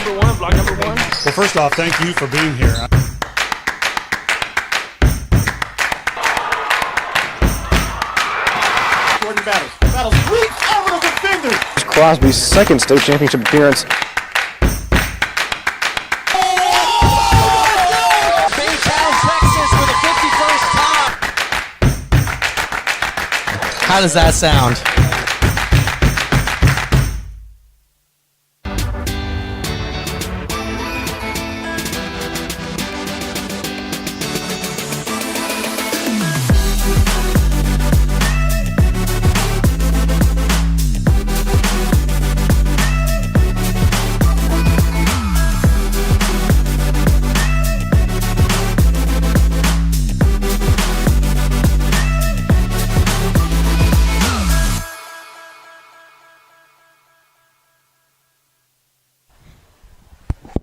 Block number one. Well, first off, thank you for being here. Jordan Battles reach over the defender. Crosby's second state championship appearance. Baytown, Texas for the 51st time. How does that sound?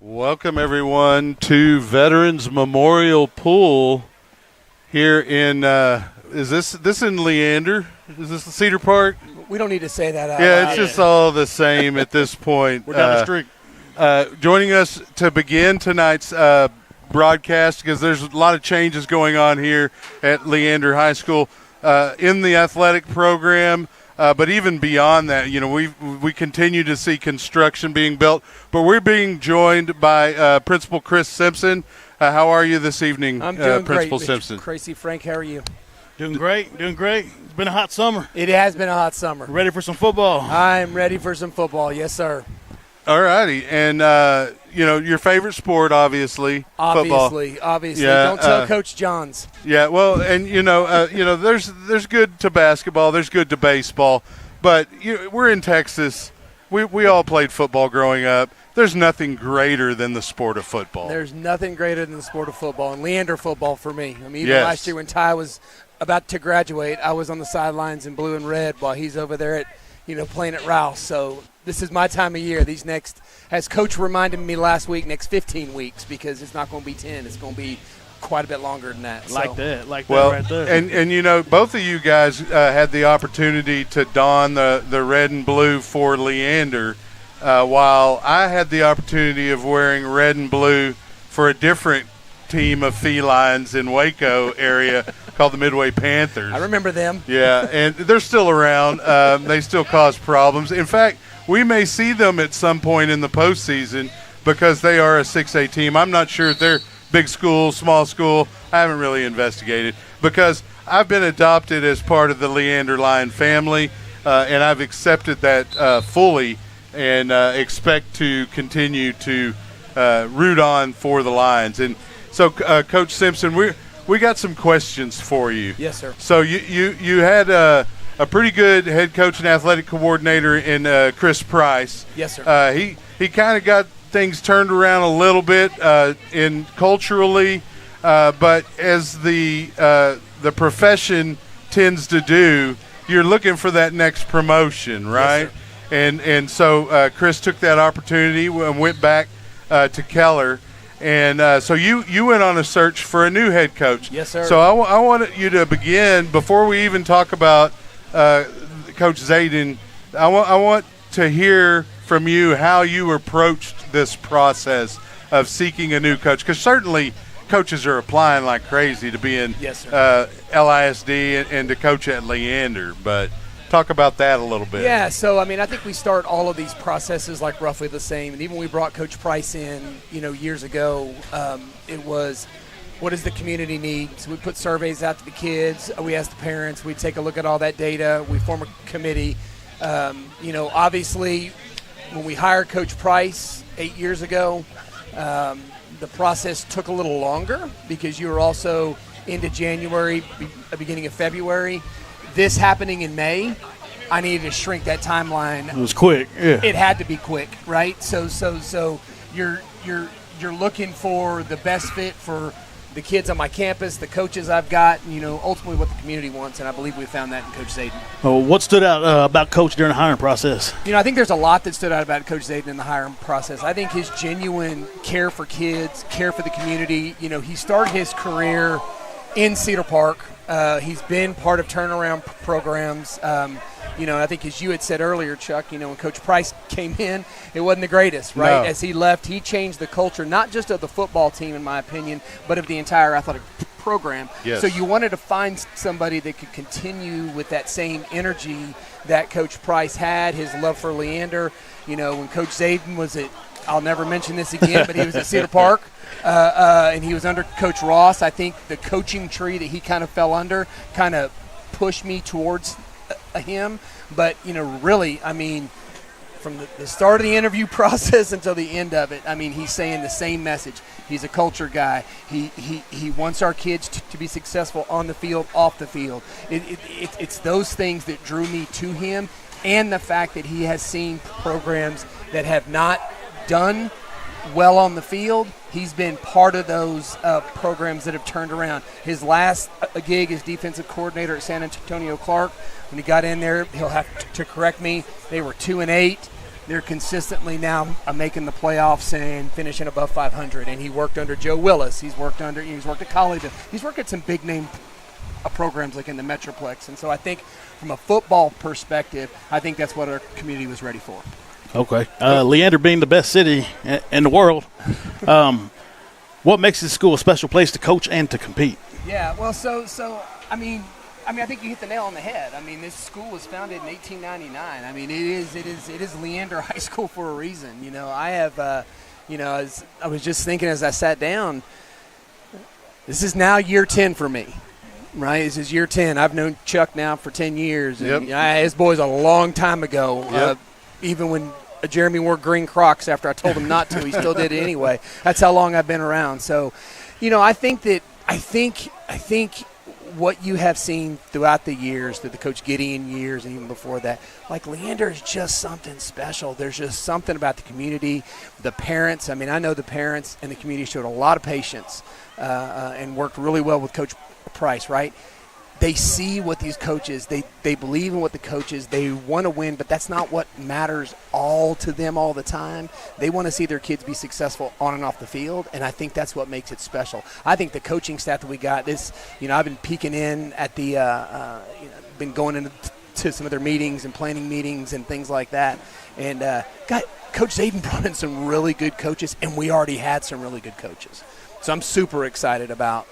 Welcome, everyone, to Veterans Memorial Pool here in, is this in Leander? Is this the Cedar Park? We don't need to say that out Yeah, loud. it's just all the same at this point. We're down the street. Joining us to begin tonight's broadcast, because there's a lot of changes going on here at Leander High School in the athletic program. But even beyond that, you know, we continue to see construction being built. But we're being joined by Principal Chris Simpson. How are you this evening, I'm doing Principal great. Simpson? Crazy Frank, how are you? Doing great. It's been a hot summer. It has been a hot summer. Ready for some football? I'm ready for some football. Yes, sir. All righty. And, you know, your favorite sport, obviously, football. Obviously. Yeah, Don't tell Coach Johns. Yeah, well, and, you know, there's good to basketball. There's good to baseball. But we're in Texas. We all played football growing up. There's nothing greater than the sport of football. There's nothing greater than the sport of football, and Leander football for me. I mean, even Yes. last year when Ty was about to graduate, I was on the sidelines in blue and red while he's over there at, playing at Rouse. So this is my time of year. These next, as Coach reminded me last week, next 15 weeks, because it's not going to be 10. It's going to be quite a bit longer than that. Like that Well, right there. and both of you guys had the opportunity to don the red and blue for Leander, while I had the opportunity of wearing red and blue for a different team of felines in Waco area called the Midway Panthers. I remember them. Yeah, and they're still around. They still cause problems. In fact, we may see them at some point in the postseason because they are a 6A team. I'm not sure if they're big school, small school. I haven't really investigated because I've been adopted as part of the Leander Lion family, and I've accepted that fully and expect to continue to root on for the Lions. And so, Coach Simpson, we got some questions for you. Yes, sir. So you had a pretty good head coach and athletic coordinator in Chris Price. Yes, sir. He kind of got things turned around a little bit in culturally, but as the profession tends to do, you're looking for that next promotion, right? Yes, and so Chris took that opportunity and went back to Keller. And so you went on a search for a new head coach. Yes, sir. So I want you to begin, before we even talk about Coach Zayden, I want to hear from you how you approached this process of seeking a new coach. Because certainly coaches are applying like crazy to be in Yes, sir. LISD and to coach at Leander. But talk about that a little bit. Yeah, so, I think we start all of these processes like roughly the same. And even when we brought Coach Price in, years ago, it was, what does the community need? So we put surveys out to the kids. We asked the parents. We take a look at all that data. We form a committee. Obviously, when we hired Coach Price 8 years ago, the process took a little longer because you were also into January, beginning of February. This happening in May, I needed to shrink that timeline. It was quick. Yeah. It had to be quick, right? So you're looking for the best fit for the kids on my campus, the coaches I've got, ultimately what the community wants, and I believe we found that in Coach Zayden. Oh, what stood out about Coach during the hiring process? I think there's a lot that stood out about Coach Zayden in the hiring process. I think his genuine care for kids, care for the community. He started his career in Cedar Park. He's been part of turnaround programs. I think as you had said earlier, Chuck, when Coach Price came in, it wasn't the greatest, right? No. As he left, he changed the culture, not just of the football team, in my opinion, but of the entire athletic program. Yes. So you wanted to find somebody that could continue with that same energy that Coach Price had, his love for Leander. When Coach Zayden was at, I'll never mention this again, but he was at Cedar Park, and he was under Coach Ross. I think the coaching tree that he kind of fell under kind of pushed me towards him. But, really, from the start of the interview process until the end of it, he's saying the same message. He's a culture guy. He wants our kids to be successful on the field, off the field. It's those things that drew me to him, and the fact that he has seen programs that have not done well on the field. He's been part of those programs that have turned around. His last gig as defensive coordinator at San Antonio Clark, when he got in there, he'll have to correct me, they were 2-8. They're consistently now making the playoffs and finishing above 500. And he worked under Joe Willis. He's worked at Colleyville. He's worked at some big name programs like in the Metroplex. And so I think from a football perspective, I think that's what our community was ready for. Okay. Leander being the best city in the world, what makes this school a special place to coach and to compete? Yeah, well, I think you hit the nail on the head. This school was founded in 1899. It is Leander High School for a reason. I have, as I was just thinking as I sat down, this is now year 10 for me, right? This is year 10. I've known Chuck now for 10 years. And his boys a long time ago. Yep. Even when Jeremy wore green Crocs after I told him not to, he still did it anyway. That's how long I've been around. So, I think what you have seen throughout the years, through the Coach Gideon years and even before that, like Leander is just something special. There's just something about the community, the parents. I know the parents and the community showed a lot of patience and worked really well with Coach Price, right? They see what these coaches, they believe in what the coaches, they want to win, but that's not what matters all to them all the time. They want to see their kids be successful on and off the field, and I think that's what makes it special. I think the coaching staff that we got, I've been peeking in at been going into some of their meetings and planning meetings and things like that, and Coach Zayden brought in some really good coaches, and we already had some really good coaches. So I'm super excited about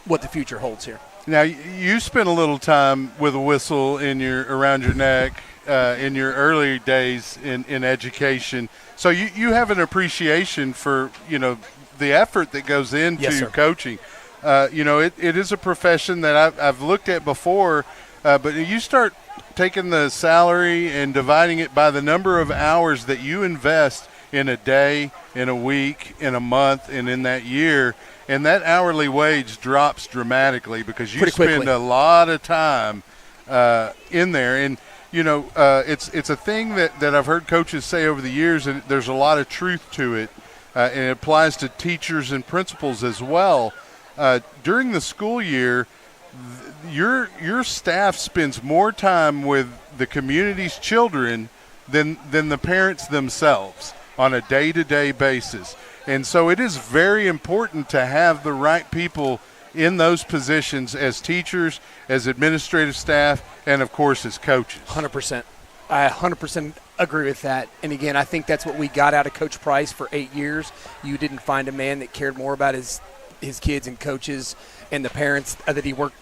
what the future holds here. Now, you spent a little time with a whistle around your neck in your early days in education. So you have an appreciation for, the effort that goes into coaching. It is a profession that I've looked at before, but you start taking the salary and dividing it by the number of hours that you invest in a day, in a week, in a month, and in that year. And that hourly wage drops dramatically because you spend a lot of time in there. And, it's a thing that I've heard coaches say over the years, and there's a lot of truth to it, and it applies to teachers and principals as well. During the school year, your staff spends more time with the community's children than the parents themselves on a day-to-day basis. And so it is very important to have the right people in those positions as teachers, as administrative staff, and, of course, as coaches. 100%. I 100% agree with that. And, again, I think that's what we got out of Coach Price for 8 years. You didn't find a man that cared more about his kids and coaches and the parents that he worked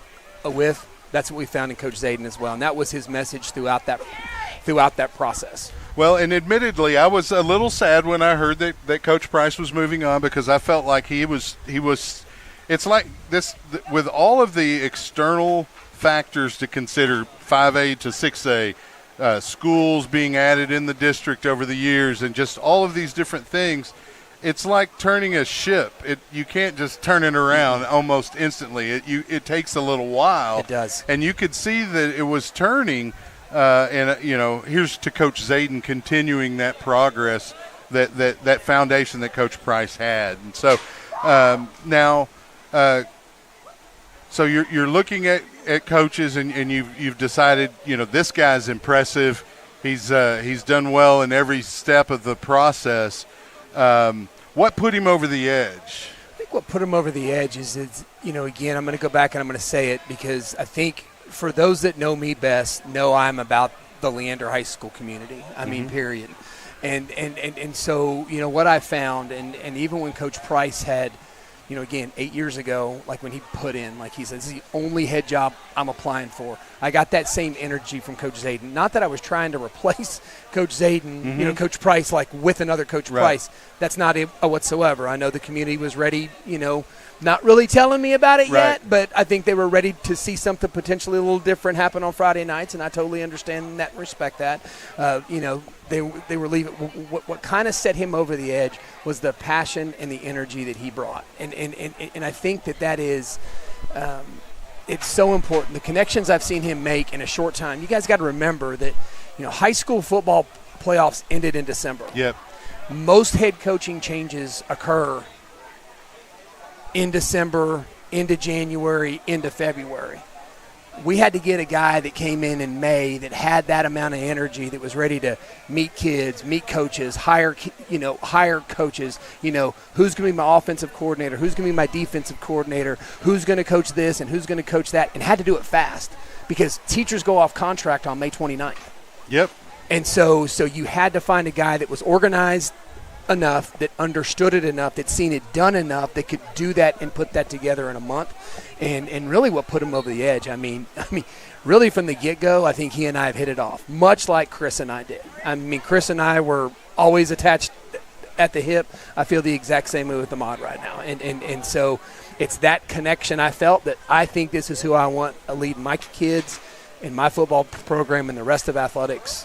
with. That's what we found in Coach Zayden as well. And that was his message throughout that process. Well, and admittedly, I was a little sad when I heard that Coach Price was moving on because I felt like he was. It's like this with all of the external factors to consider, 5A to 6A, schools being added in the district over the years, and just all of these different things. It's like turning a ship. You can't just turn it around almost instantly. It takes a little while. It does. And you could see that it was turning. Here's to Coach Zayden continuing that progress, that foundation that Coach Price had. And so so you're looking at coaches and you've decided, this guy's impressive. He's done well in every step of the process. What put him over the edge? I think what put him over the edge is, again, I'm going to go back and I'm going to say it because I think for those that know me best, know I'm about the Leander High School community. I mean, period. And so, what I found, and even when Coach Price had, again, 8 years ago, like when he put in, like he said, this is the only head job I'm applying for. I got that same energy from Coach Zayden. Not that I was trying to replace Coach Zayden, Coach Price, like with another Coach Price. That's not it whatsoever. I know the community was ready, not really telling me about it yet, but I think they were ready to see something potentially a little different happen on Friday nights, and I totally understand that and respect that. They were leaving. What kind of set him over the edge was the passion and the energy that he brought, and I think that is it's so important. The connections I've seen him make in a short time. You guys got to remember that high school football playoffs ended in December. Yep. Most head coaching changes occur in December, into January, into February. We had to get a guy that came in May that had that amount of energy, that was ready to meet kids, meet coaches, hire coaches, who's going to be my offensive coordinator, who's going to be my defensive coordinator, who's going to coach this and who's going to coach that, and had to do it fast because teachers go off contract on May 29th. Yep. And so you had to find a guy that was organized enough, that understood it enough, that seen it done enough, that could do that and put that together in a month. And really what put him over the edge, I mean, really from the get-go, I think he and I have hit it off, much like Chris and I did. I mean, Chris and I were always attached at the hip. I feel the exact same way with Ahmad right now. And so it's that connection I felt that I think this is who I want to lead my kids in my football program and the rest of athletics,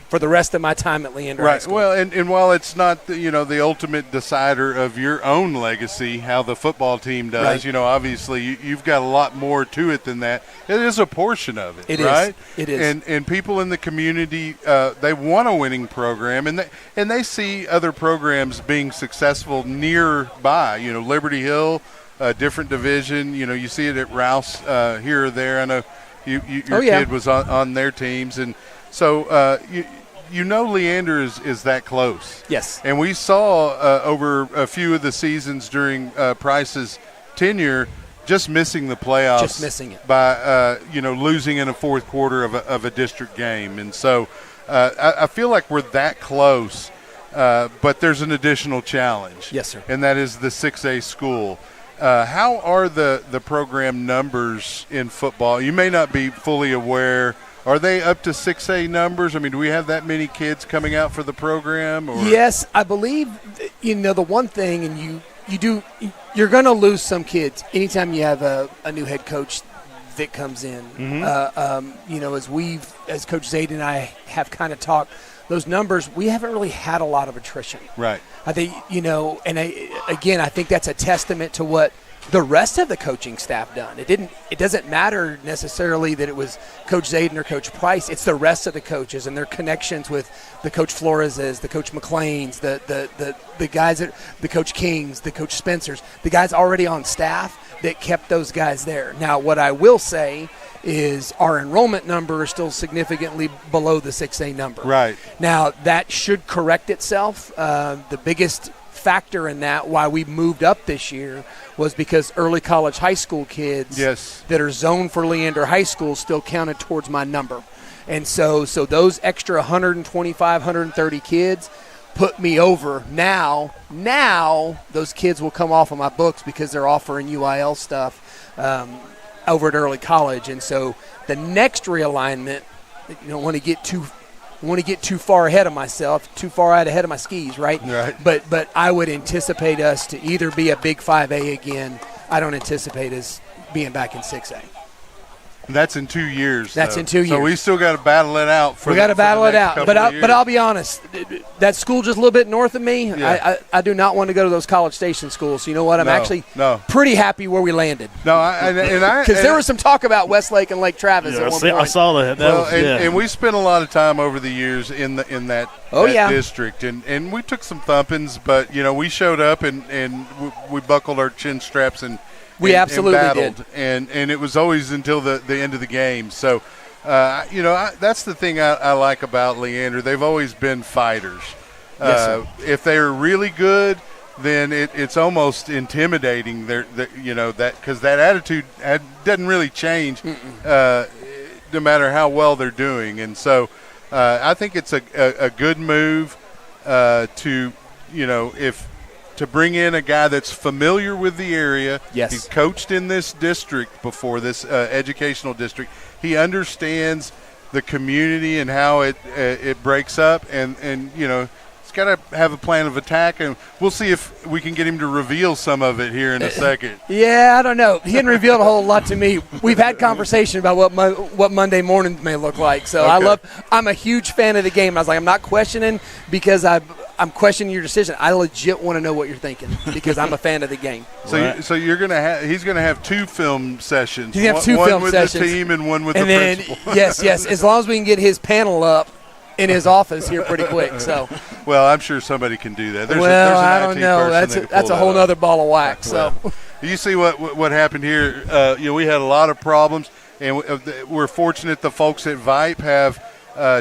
for the rest of my time at Leander High School. Well, and while it's not the ultimate decider of your own legacy, how the football team does, obviously you've got a lot more to it than that. It is a portion of it, right? It is. And people in the community, they want a winning program, and they see other programs being successful nearby. Liberty Hill, a different division. You see it at Rouse here or there. I know your kid was on their teams, and so Leander is that close. Yes. And we saw over a few of the seasons during Price's tenure just missing the playoffs. Just missing it. By, losing in a fourth quarter of a district game. And so I feel like we're that close, but there's an additional challenge. Yes, sir. And that is the 6A school. How are the program numbers in football? You may not be fully aware. Are they up to 6A numbers? I mean, do we have that many kids coming out for the program? Or? Yes, I believe, the one thing, and you're going to lose some kids anytime you have a new head coach that comes in. As Coach Zaid and I have kind of talked, those numbers, we haven't really had a lot of attrition. Right. I think, I think that's a testament to what the rest of the coaching staff done. It doesn't matter necessarily that it was Coach Zayden or Coach Price. It's the rest of the coaches and their connections with the Coach Flores's, the Coach McLean's, the guys the Coach Kings, the Coach Spencer's, the guys already on staff that kept those guys there. Now, what I will say is our enrollment number is still significantly below the 6A number. Right. Now, that should correct itself. The biggest factor in that, why we moved up this year, was because early college high school kids that are zoned for Leander High School still counted towards my number. And so those extra 125, 130 kids put me over. Now those kids will come off of my books because they're offering UIL stuff over at early college. And so the next realignment, you don't want to get too far ahead of myself, too far out ahead of my skis, right? Right. But I would anticipate us to either be a big 5A again. I don't anticipate us being back in 6A. That's in 2 years. That's in 2 years. So we still got to battle it out. We got to battle it out. But I'll be honest, that school just a little bit north of me, I do not want to go to those College Station schools. So you know what? I'm actually pretty happy where we landed. Because there was some talk about Westlake and Lake Travis at one point. I saw that. And we spent a lot of time over the years in that district, and we took some thumpings, but we showed up and we buckled our chin straps and we absolutely battled, did. And it was always until the end of the game. So, that's the thing I like about Leander. They've always been fighters. Yes, sir. If they're really good, then it's almost intimidating. Because that attitude doesn't really change no matter how well they're doing. And so I think it's a good move to bring in a guy that's familiar with the area. Yes. He's coached in this district before, this educational district. He understands the community and how it breaks up, and he's got to have a plan of attack, and we'll see if we can get him to reveal some of it here in a second. Yeah, I don't know. He hadn't revealed a whole lot to me. We've had conversation about what Monday morning may look like. So Okay. I'm a huge fan of the game. I was like, I'm not questioning because I'm questioning your decision. I legit want to know what you're thinking because I'm a fan of the game. So you're gonna he's gonna have 2 film sessions. He's gonna have 2 one film with sessions. the team and one with the then, principal. yes. As long as we can get his panel up in his office here pretty quick. So. Well, I'm sure somebody can do that. There's Well, an I don't IT know. person That's a whole other ball of wax. So. You see what happened here. We had a lot of problems, and we're fortunate the folks at Vype have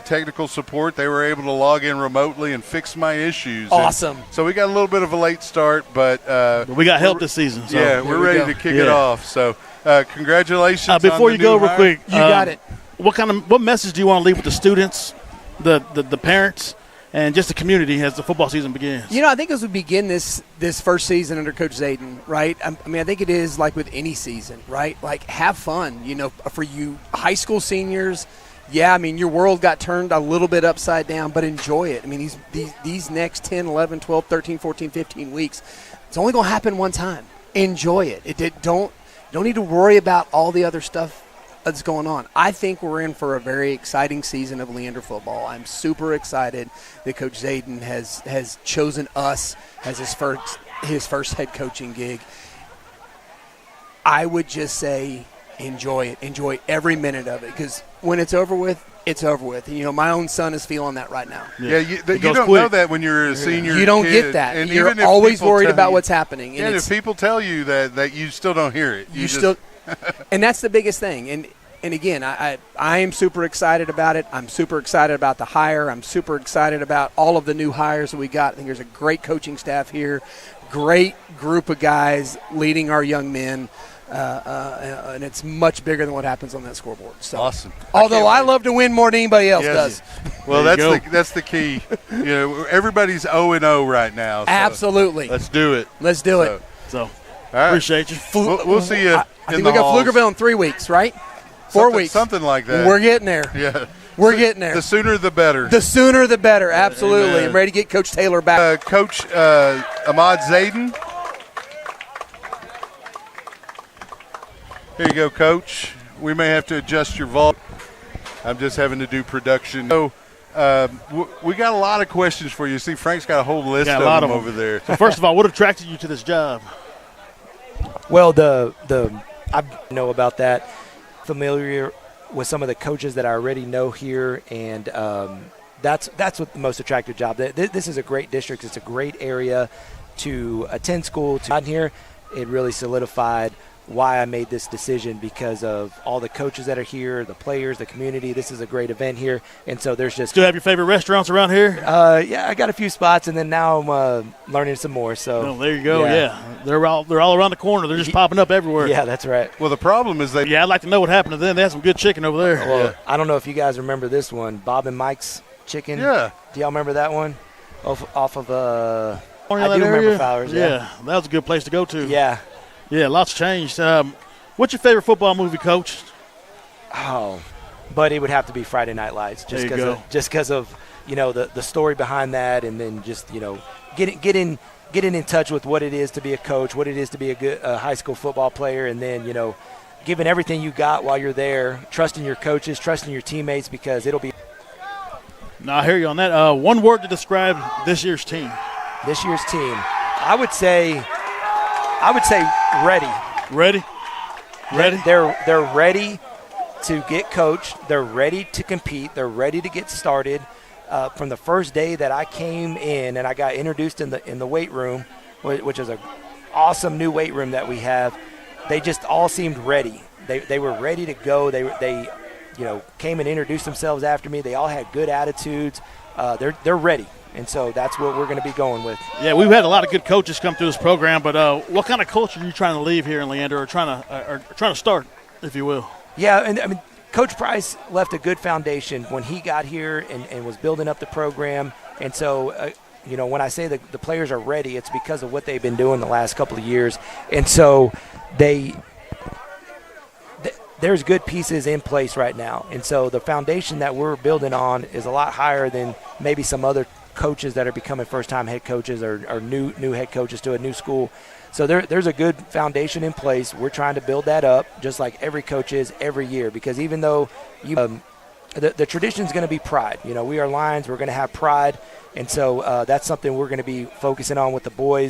technical support. They were able to log in remotely and fix my issues. Awesome. And so we got a little bit of a late start, but we got help this season. So. Yeah, we're ready to kick it off. So congratulations. Before on you the go, new real hire. quick, You got it. What message do you want to leave with the students, the parents, and just the community as the football season begins? I think as we begin this first season under Coach Zayden, right? I think it is like with any season, right? Like, have fun. For you high school seniors, your world got turned a little bit upside down, but enjoy it. These next 10, 11, 12, 13, 14, 15 weeks, it's only going to happen one time. Enjoy it. Don't need to worry about all the other stuff that's going on. I think we're in for a very exciting season of Leander football. I'm super excited that Coach Zayden has chosen us as his first head coaching gig. I would just say enjoy it. Enjoy every minute of it, because when it's over with, it's over with. My own son is feeling that right now. Yeah, you don't know that when you're a senior. You don't kid. get that. And You're even if always people worried tell about you- what's happening. And if people tell you that you still don't hear it. You still, and that's the biggest thing. And again, I am super excited about it. I'm super excited about the hire. I'm super excited about all of the new hires that we got. I think there's a great coaching staff here, great group of guys leading our young men. And it's much bigger than what happens on that scoreboard. So awesome. Although I love to win more than anybody else does. Well, that's the key. Everybody's 0-0 right now. So Absolutely. Let's do it. So all right. appreciate you. We'll see you. I think we got Pflugerville in 3 weeks, right? 4 weeks. Something like that. We're getting there. Yeah. We're getting there. The sooner the better. The sooner the better. Absolutely. Amen. I'm ready to get Coach Taylor back. Coach Ahmad Zayden. Here you go, Coach. We may have to adjust your volume. I'm just having to do production. So we got a lot of questions for you. See, Frank's got a whole list of them over there. So first of all, what attracted you to this job? Well, I know about that. Familiar with some of the coaches that I already know here, and that's what the most attractive job. This is a great district. It's a great area to attend school. Out here, it really solidified why I made this decision, because of all the coaches that are here, the players, the community. This is a great event here, and so there's just. Do you have your favorite restaurants around here? Yeah, I got a few spots, and then now I'm learning some more. So there you go. Yeah. They're all around the corner. They're just popping up everywhere. Yeah, that's right. Well, the problem is I'd like to know what happened to them. They had some good chicken over there. Well, I don't know if you guys remember this one, Bob and Mike's Chicken. Yeah. Do y'all remember that one? Off of I do remember Flowers. Yeah, that was a good place to go to. Yeah. Yeah, lots changed. What's your favorite football movie, Coach? Oh, but it would have to be Friday Night Lights, just because of the story behind that, and then just getting in touch with what it is to be a coach, what it is to be a good high school football player, and then giving everything you got while you're there, trusting your coaches, trusting your teammates, because it'll be. No, I hear you on that. One word to describe this year's team. This year's team, I would say ready. Ready? They're ready to get coached. They're ready to compete. They're ready to get started. From the first day that I came in and I got introduced in the weight room, which is an awesome new weight room that we have, they just all seemed ready. They were ready to go. They came and introduced themselves after me. They all had good attitudes. They're ready. And so that's what we're going to be going with. Yeah, we've had a lot of good coaches come through this program, but what kind of culture are you trying to leave here in Leander, or trying to start, if you will? Yeah, and I mean, Coach Price left a good foundation when he got here and was building up the program. And so, when I say the players are ready, it's because of what they've been doing the last couple of years. And so there's good pieces in place right now. And so the foundation that we're building on is a lot higher than maybe some other coaches that are becoming first-time head coaches or new head coaches to a new school. So there's a good foundation in place. We're trying to build that up just like every coach is every year, because even though the tradition is going to be pride. We are Lions. We're going to have pride. And so that's something we're going to be focusing on with the boys.